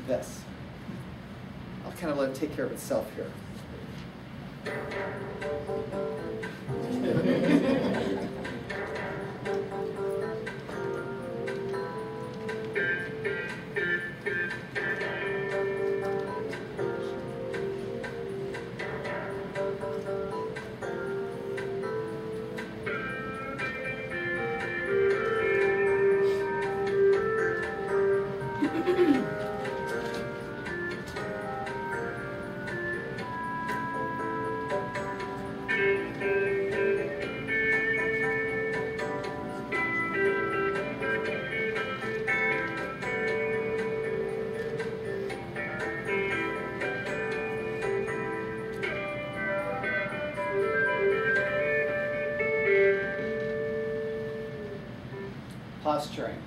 this. I'll kind of let it take care of itself here. Posturing,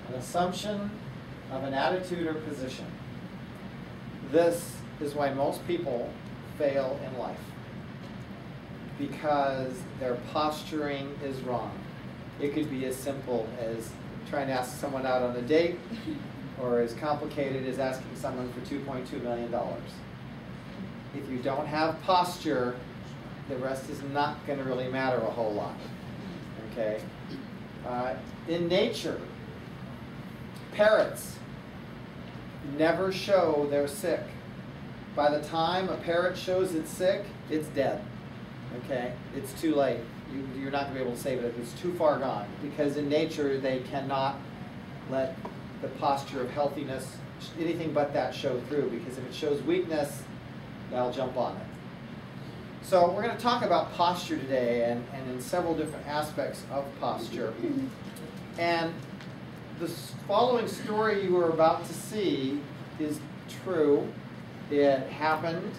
an assumption of an attitude or position. This is why most people fail in life, because their posturing is wrong. It could be as simple as trying to ask someone out on a date, or as complicated as asking someone for $2.2 million. If you don't have posture, the rest is not going to really matter a whole lot. Okay? In nature, parrots never show they're sick. By the time a parrot shows it's sick, it's dead. Okay? It's too late. You're not going to be able to save it. It's too far gone. Because in nature, they cannot let the posture of healthiness, anything but that, show through. Because if it shows weakness, they'll jump on it. So we're going to talk about posture today, and in several different aspects of posture. And the following story you are about to see is true. It happened.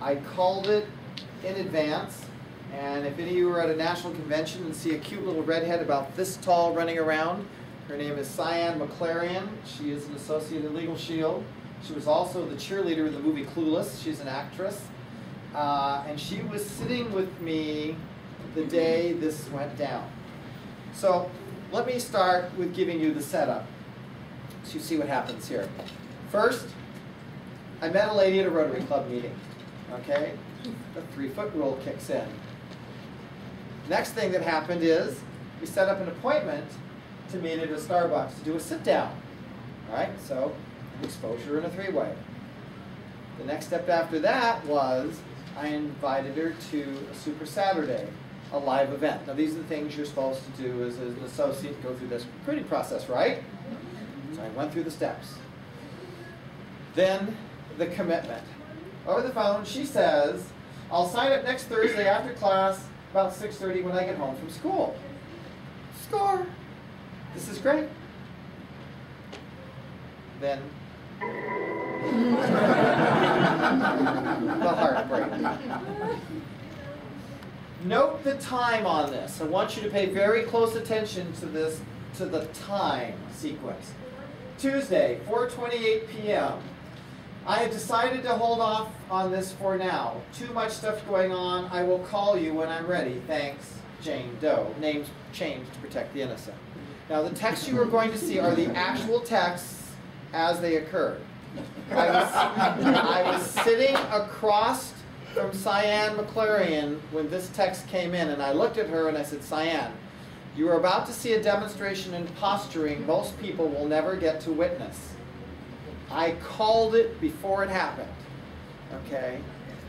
I called it in advance. And if any of you are at a national convention and see a cute little redhead about this tall running around, her name is Cyan McClarian. She is an associate at Legal Shield. She was also the cheerleader in the movie Clueless. She's an actress. And she was sitting with me the day this went down. So let me start with giving you the setup, so you see what happens here. First, I met a lady at a Rotary Club meeting. Okay? The 3-foot rule kicks in. Next thing that happened is we set up an appointment to meet at a Starbucks to do a sit-down. All right? So exposure in a 3-way. The next step after that was I invited her to a Super Saturday, a live event. Now these are the things you're supposed to do as an associate, go through this recruiting process, right? So I went through the steps. Then the commitment. Over the phone, she says, I'll sign up next Thursday after class about 6:30 when I get home from school. Score! This is great. Then the heartbreak. Note the time on this. I want you to pay very close attention to this, to the time sequence. Tuesday, 4:28 p.m. I have decided to hold off on this for now. Too much stuff going on. I will call you when I'm ready. Thanks, Jane Doe. Names changed to protect the innocent. Now the texts you are going to see are the actual texts as they occurred. I was sitting across from Cyan McClarian when this text came in, and I looked at her and I said, Cyan, you are about to see a demonstration in posturing most people will never get to witness. I called it before it happened, okay?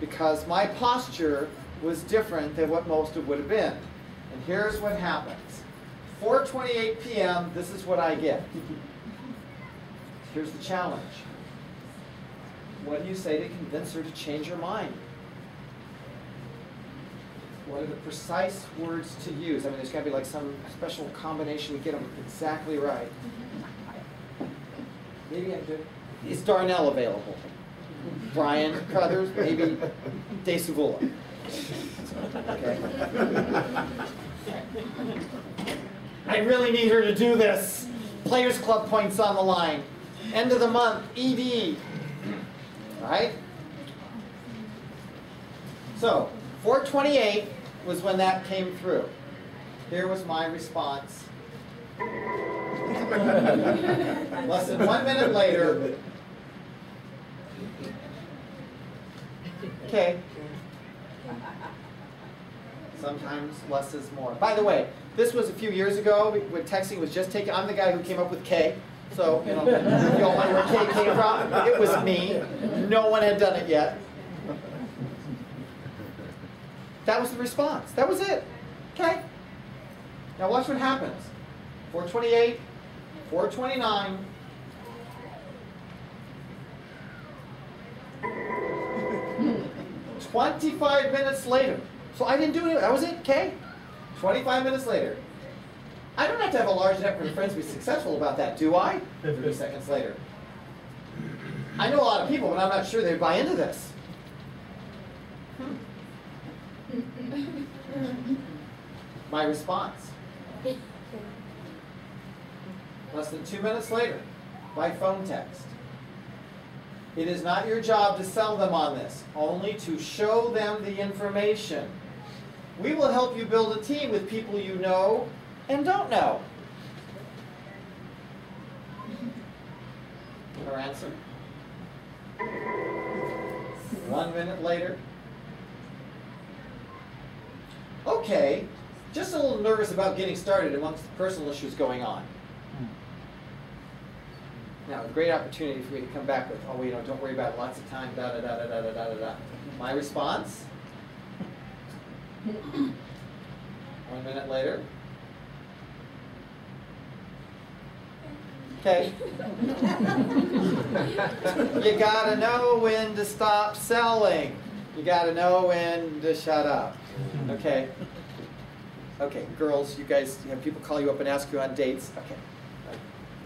Because my posture was different than what most of would have been. And here's what happens. 4:28 p.m., this is what I get. Here's the challenge. What do you say to convince her to change her mind? What are the precise words to use? I mean, there's got to be like some special combination to get them exactly right. Maybe I do. Is Darnell available? Brian Crothers? Maybe De Savula. Okay. I really need her to do this. Players Club points on the line. End of the month, ED. All right? So, 4:28 was when that came through. Here was my response. Less than 1 minute later, Okay. Sometimes less is more. By the way, this was a few years ago when texting was just taking. I'm the guy who came up with K. So, you know, if you all wonder where K came from, it was me. No one had done it yet. That was the response. That was it. Okay. Now watch what happens. 428, 429. 25 minutes later. So I didn't do anything. That was it, okay? 25 minutes later. I don't have to have a large network of friends to be successful about that, do I? 30 seconds later. I know a lot of people, but I'm not sure they buy into this. My response. Less than 2 minutes later, by phone text. It is not your job to sell them on this, only to show them the information. We will help you build a team with people you know and don't know. Her answer. 1 minute later. Okay, just a little nervous about getting started amongst the personal issues going on. Now, a great opportunity for me to come back with, oh, you know, don't worry about it, lots of time, da da da da da da da da. My response? 1 minute later. Okay. You gotta know when to stop selling. You gotta know when to shut up. Okay. Okay, girls, you guys, you have people call you up and ask you on dates. Okay.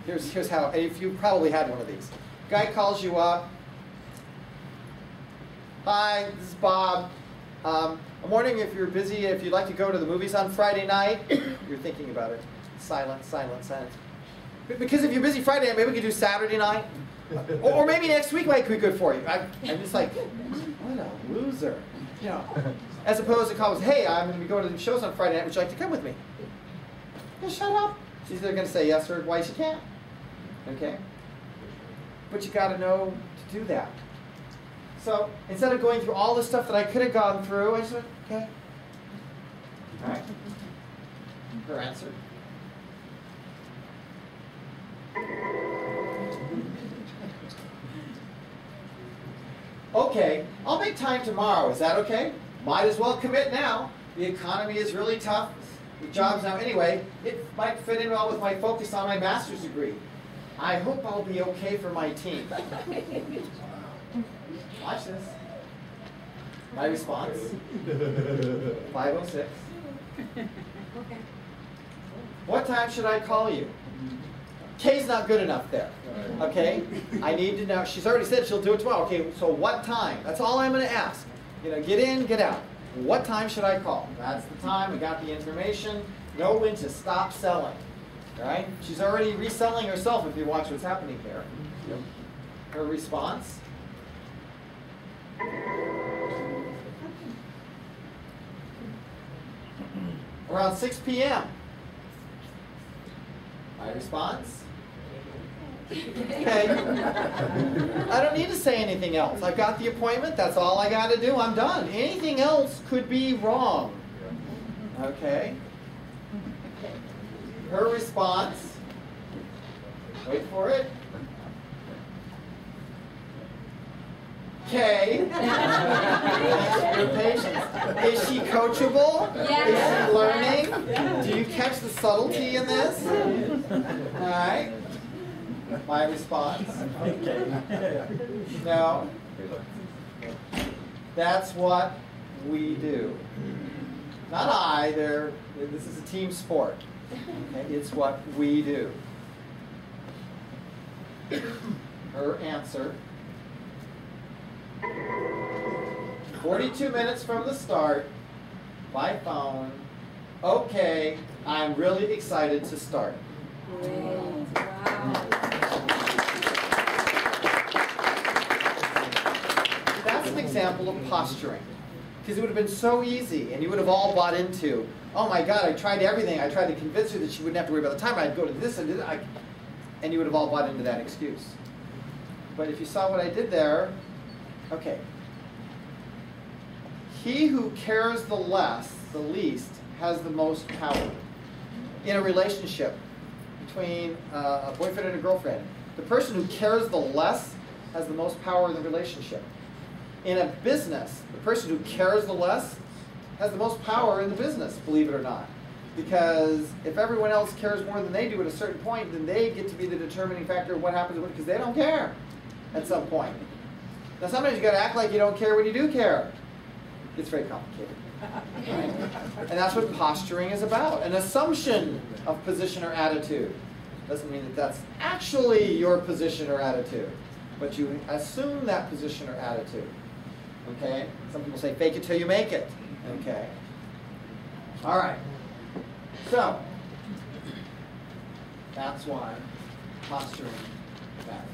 Here's how, if you probably had one of these. Guy calls you up. Hi, this is Bob. I'm wondering if you're busy, if you'd like to go to the movies on Friday night. You're thinking about it. Silence, silence, silence. Because if you're busy Friday night, maybe we could do Saturday night. Or maybe next week might be good for you. I'm just like, what a loser. You know, as opposed to calling, hey, I'm going to be going to the shows on Friday night. Would you like to come with me? Yeah, shut up. She's either going to say yes or why she can't. Okay? But you got to know to do that. So instead of going through all the stuff that I could have gone through, I just went, okay. All right. Her answer. Okay, I'll make time tomorrow. Is that okay? Might as well commit now. The economy is really tough. The job's now anyway. It might fit in well with my focus on my master's degree. I hope I'll be okay for my team. Watch this. My response. 5:06. What time should I call you? K's not good enough there. Okay? I need to know. She's already said she'll do it tomorrow. Okay, so what time? That's all I'm going to ask. You know, get in, get out. What time should I call? That's the time. I got the information. Know when to stop selling. All right? She's already reselling herself if you watch what's happening here. Her response. Around 6 p.m. My response. Okay. I don't need to say anything else. I've got the appointment. That's all I got to do. I'm done. Anything else could be wrong. Okay. Her response. Wait for it. Okay. Your patience. Is she coachable? Yes. Is she learning? Do you catch the subtlety in this? All right. My response. No. That's what we do. Not I. This is a team sport. Okay? It's what we do. Her answer. 42 minutes from the start, by phone. Okay, I'm really excited to start. Wow. That's an example of posturing. Because it would have been so easy, and you would have all bought into, oh my God, I tried everything. I tried to convince her that she wouldn't have to worry about the time. I'd go to this and you would have all bought into that excuse. But if you saw what I did there, Okay. He who cares the least, has the most power. In a relationship between a boyfriend and a girlfriend, the person who cares the less has the most power in the relationship. In a business, the person who cares the less has the most power in the business, believe it or not. Because if everyone else cares more than they do at a certain point, then they get to be the determining factor of what happens, because they don't care at some point. Now sometimes you got to act like you don't care when you do care. It's very complicated. Right? And that's what posturing is about. An assumption of position or attitude. Doesn't mean that that's actually your position or attitude, but you assume that position or attitude. Okay? Some people say fake it till you make it. Okay? All right. So, that's why posturing matters.